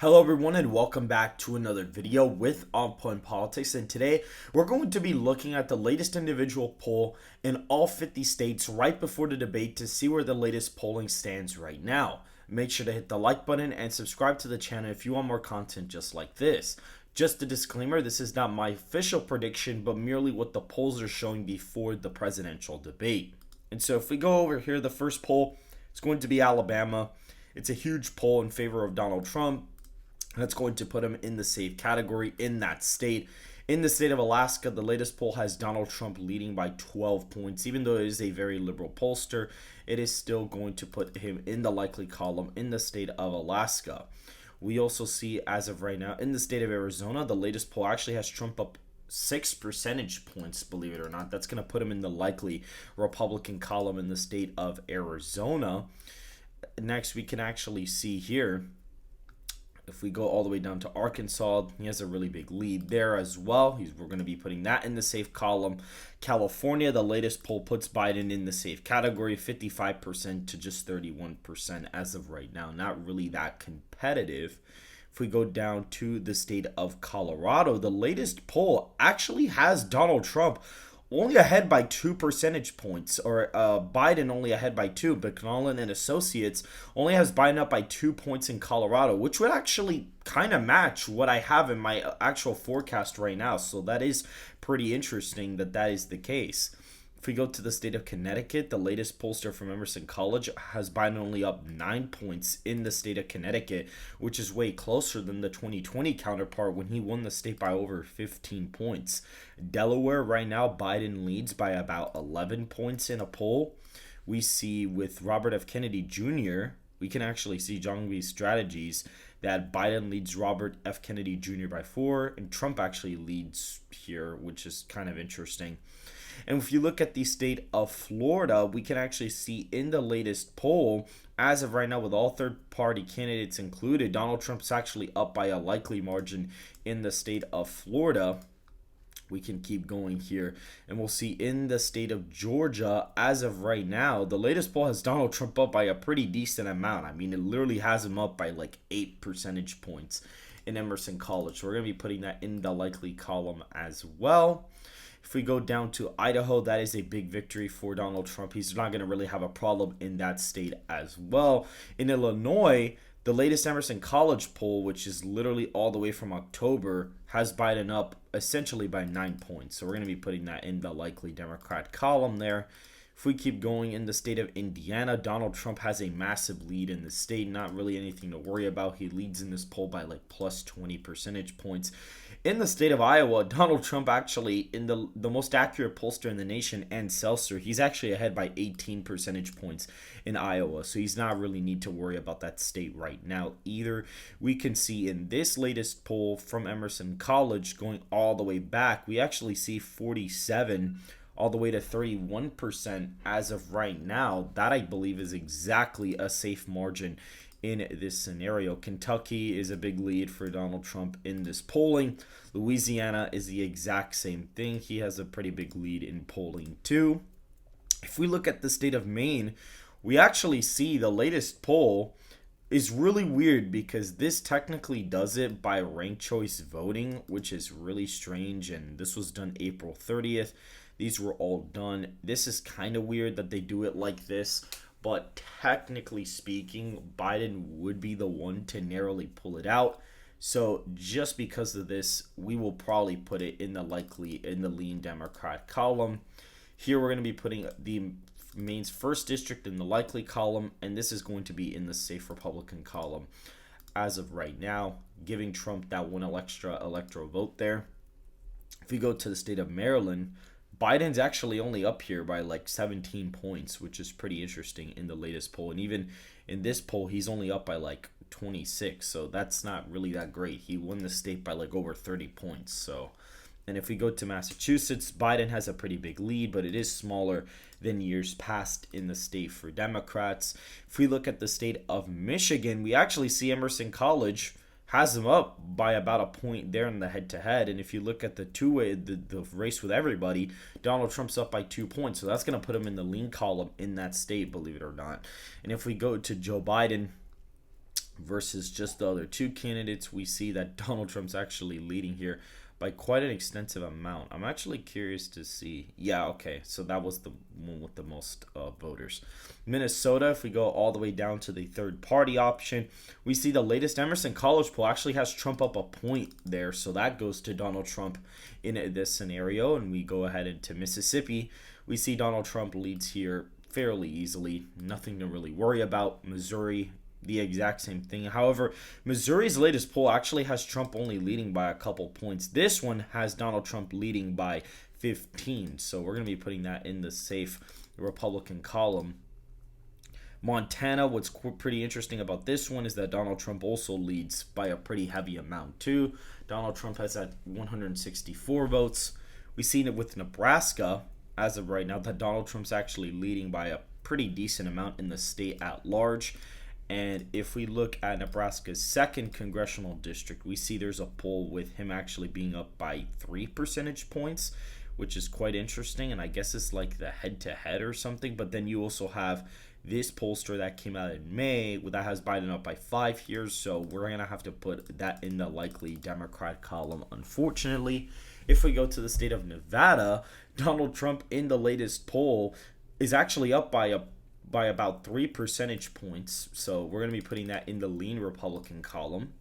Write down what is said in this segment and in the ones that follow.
Hello everyone and welcome back to another video with On Point Politics, and today we're going to be looking at the latest individual poll in all 50 states right before the debate to see where the latest polling stands right now. Make sure to hit the like button and subscribe to the channel if you want more content just like this. Just a disclaimer, this is not my official prediction but merely what the polls are showing before the presidential debate. And so if we go over here, the first poll is going to be Alabama. It's a huge poll in favor of Donald Trump. That's going to put him in the safe category in that state. In the state of Alaska, the latest poll has Donald Trump leading by 12 points. Even though it is a very liberal pollster, it is still going to put him in the likely column in the state of Alaska. We also see, as of right now, in the state of Arizona, the latest poll actually has Trump up 6 percentage points, believe it or not. That's going to put him in the likely Republican column in the state of Arizona. Next, we can actually see here, if we go all the way down to Arkansas, he has a really big lead there as well. We're going to be putting that in the safe column. California, the latest poll puts Biden in the safe category, 55% to just 31% as of right now. Not really that competitive. If we go down to the state of Colorado, the latest poll actually has Donald Trump only ahead by 2 percentage points, or Biden only ahead by 2, but Connolly and Associates only has Biden up by 2 points in Colorado, which would actually kind of match what I have in my actual forecast right now. So that is pretty interesting that is the case. If we go to the state of Connecticut, the latest pollster from Emerson College has Biden only up 9 points in the state of Connecticut, which is way closer than the 2020 counterpart when he won the state by over 15 points. Delaware, right now, Biden leads by about 11 points in a poll. We see with Robert F. Kennedy Jr., we can actually see John Lee's strategies that Biden leads Robert F. Kennedy Jr. by 4, and Trump actually leads here, which is kind of interesting. And if you look at the state of Florida, we can actually see in the latest poll, as of right now, with all third-party candidates included, Donald Trump's actually up by a likely margin in the state of Florida. We can keep going here, and we'll see in the state of Georgia, as of right now, the latest poll has Donald Trump up by a pretty decent amount. I mean, it literally has him up by like 8 percentage points in Emerson College. So we're going to be putting that in the likely column as well. If we go down to Idaho, that is a big victory for Donald Trump. He's not going to really have a problem in that state as well. In Illinois, the latest Emerson College poll, which is literally all the way from October, has Biden up essentially by 9 points. So we're going to be putting that in the likely Democrat column there. If we keep going, in the state of Indiana, Donald Trump has a massive lead in the state. Not really anything to worry about. He leads in this poll by like plus 20 percentage points. In the state of Iowa, Donald Trump actually, in the most accurate pollster in the nation, and Seltzer, he's actually ahead by 18 percentage points in Iowa. So he's not really need to worry about that state right now either. We can see in this latest poll from Emerson College, going all the way back, we actually see 47 all the way to 31% as of right now. That, I believe, is exactly a safe margin in this scenario. Kentucky is a big lead for Donald Trump in this polling. Louisiana is the exact same thing. He has a pretty big lead in polling too. If we look at the state of Maine, we actually see the latest poll is really weird because this technically does it by ranked choice voting, which is really strange, and this was done April 30th. These were all done. This is kind of weird that they do it like this, but technically speaking, Biden would be the one to narrowly pull it out. So just because of this, we will probably put it in the lean Democrat column. Here we're going to be putting the Maine's first district in the likely column, and this is going to be in the safe Republican column as of right now, giving Trump that one extra electoral vote there. If we go to the state of Maryland, Biden's actually only up here by like 17 points, which is pretty interesting in the latest poll. And even in this poll, he's only up by like 26. So that's not really that great. He won the state by like over 30 points. So, and if we go to Massachusetts, Biden has a pretty big lead, but it is smaller than years past in the state for Democrats. If we look at the state of Michigan, we actually see Emerson College has him up by about a point there in the head-to-head. And if you look at the two-way, the race with everybody, Donald Trump's up by 2 points. So that's going to put him in the lean column in that state, believe it or not. And if we go to Joe Biden, versus just the other two candidates, we see that Donald Trump's actually leading here by quite an extensive amount. I'm actually curious to see. Yeah, okay, so that was the one with the most voters. Minnesota, if we go all the way down to the third party option, we see the latest Emerson College poll actually has Trump up a point there, so that goes to Donald Trump in this scenario. And we go ahead into Mississippi, we see Donald Trump leads here fairly easily, nothing to really worry about. Missouri, the exact same thing. However, Missouri's latest poll actually has Trump only leading by a couple points. This one has Donald Trump leading by 15. So we're going to be putting that in the safe Republican column. Montana, what's pretty interesting about this one is that Donald Trump also leads by a pretty heavy amount too. Donald Trump has at 164 votes. We've seen it with Nebraska as of right now that Donald Trump's actually leading by a pretty decent amount in the state at large. And if we look at Nebraska's second congressional district, we see there's a poll with him actually being up by 3 percentage points, which is quite interesting. And I guess it's like the head-to-head or something. But then you also have this pollster that came out in May that has Biden up by 5 here. So we're going to have to put that in the likely Democrat column, unfortunately. If we go to the state of Nevada, Donald Trump in the latest poll is actually up by about 3 percentage points. So we're going to be putting that in the lean Republican column.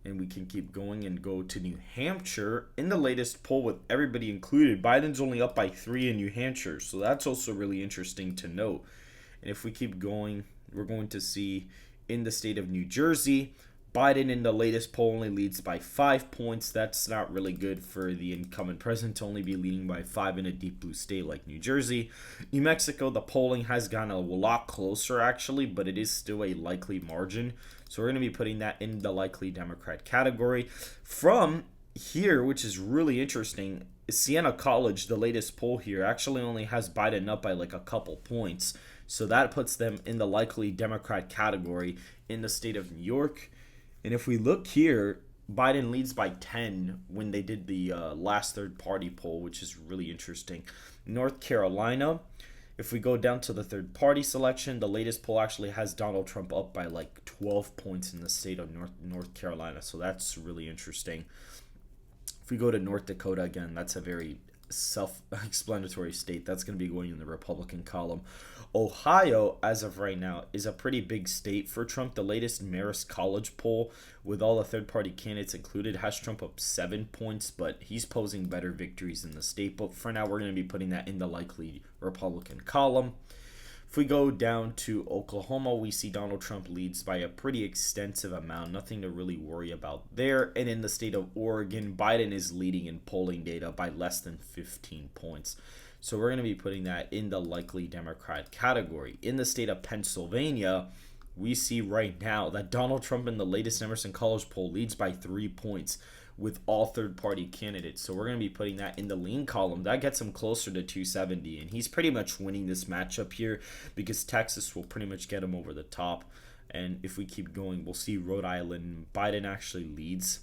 And we can keep going and go to New Hampshire. In the latest poll with everybody included, Biden's only up by 3 in New Hampshire. So that's also really interesting to note. And if we keep going, we're going to see in the state of New Jersey, Biden in the latest poll only leads by 5 points. That's not really good for the incumbent president to only be leading by 5 in a deep blue state like New Jersey. New Mexico, the polling has gotten a lot closer actually, but it is still a likely margin. So we're going to be putting that in the likely Democrat category. From here, which is really interesting, Siena College, the latest poll here, actually only has Biden up by like a couple points. So that puts them in the likely Democrat category in the state of New York. And if we look here, Biden leads by 10 when they did the last third-party poll, which is really interesting. North Carolina, if we go down to the third-party selection, the latest poll actually has Donald Trump up by like 12 points in the state of North Carolina. So that's really interesting. If we go to North Dakota, again, that's a very self-explanatory state. That's going to be going in the Republican column. Ohio, as of right now, is a pretty big state for Trump. The latest Marist College poll, with all the third-party candidates included, has Trump up 7 points, but he's posing better victories in the state. But for now, we're going to be putting that in the likely Republican column. If we go down to Oklahoma, we see Donald Trump leads by a pretty extensive amount. Nothing to really worry about there. And in the state of Oregon, Biden is leading in polling data by less than 15 points. So we're going to be putting that in the likely Democrat category. In the state of Pennsylvania, we see right now that Donald Trump in the latest Emerson College poll leads by 3 points with all third-party candidates. So we're going to be putting that in the lean column. That gets him closer to 270, and he's pretty much winning this matchup here because Texas will pretty much get him over the top. And if we keep going, we'll see Rhode Island. Biden actually leads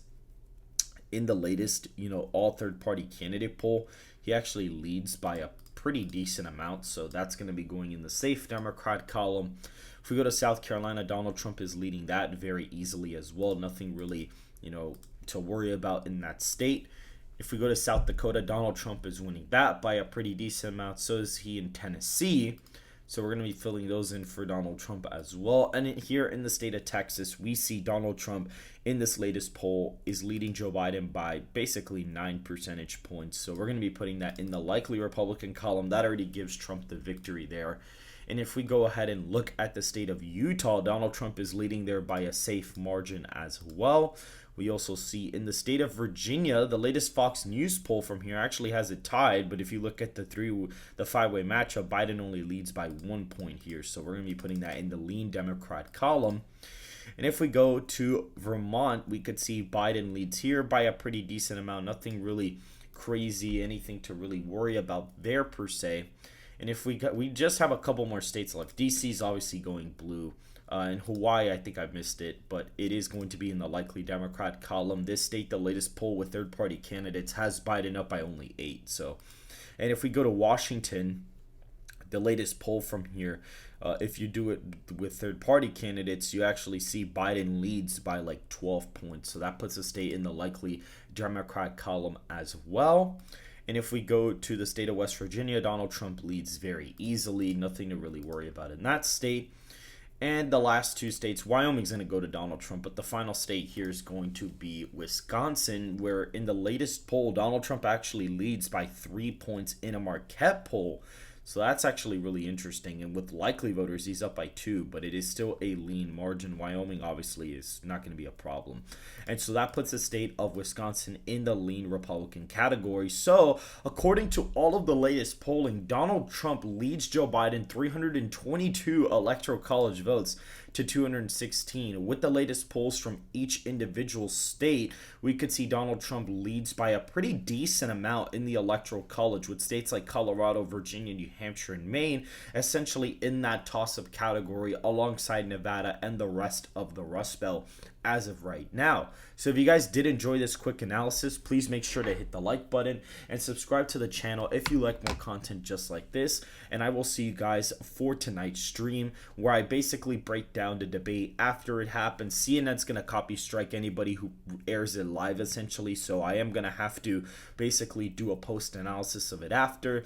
in the latest, all third-party candidate poll. He actually leads by a pretty decent amount, so that's going to be going in the safe Democrat column. If we go to South Carolina, Donald Trump is leading that very easily as well. Nothing really, to worry about in that state. If we go to South Dakota, Donald Trump is winning that by a pretty decent amount. So is he in Tennessee. So we're going to be filling those in for Donald Trump as well. And here in the state of Texas, we see Donald Trump in this latest poll is leading Joe Biden by basically 9 percentage points. So we're going to be putting that in the likely Republican column. That already gives Trump the victory there. And if we go ahead and look at the state of Utah, Donald Trump is leading there by a safe margin as well. We also see in the state of Virginia, the latest Fox News poll from here actually has it tied. But if you look at the five-way matchup, Biden only leads by 1 point here. So we're going to be putting that in the lean Democrat column. And if we go to Vermont, we could see Biden leads here by a pretty decent amount. Nothing really crazy, anything to really worry about there per se. And if we just have a couple more states left. DC is obviously going blue. In Hawaii, I think I missed it, but it is going to be in the likely Democrat column. This state, the latest poll with third-party candidates, has Biden up by only 8. And if we go to Washington, the latest poll from here, if you do it with third-party candidates, you actually see Biden leads by like 12 points. So that puts the state in the likely Democrat column as well. And if we go to the state of West Virginia, Donald Trump leads very easily. Nothing to really worry about in that state. And the last two states, Wyoming's going to go to Donald Trump, but the final state here is going to be Wisconsin, where in the latest poll, Donald Trump actually leads by 3 points in a Marquette poll. So that's actually really interesting. And with likely voters, he's up by 2, but it is still a lean margin. Wyoming obviously is not going to be a problem. And so that puts the state of Wisconsin in the lean Republican category. So according to all of the latest polling, Donald Trump leads Joe Biden 322 electoral college votes to 216. With the latest polls from each individual state, we could see Donald Trump leads by a pretty decent amount in the electoral college, with states like Colorado, Virginia, New Hampshire, and Maine essentially in that toss-up category alongside Nevada and the rest of the Rust Belt as of right now. So if you guys did enjoy this quick analysis, please make sure to hit the like button and subscribe to the channel if you like more content just like this. And I will see you guys for tonight's stream, where I basically break down the debate after it happens. CNN's going to copy strike anybody who airs it live essentially, so I am going to have to basically do a post analysis of it after.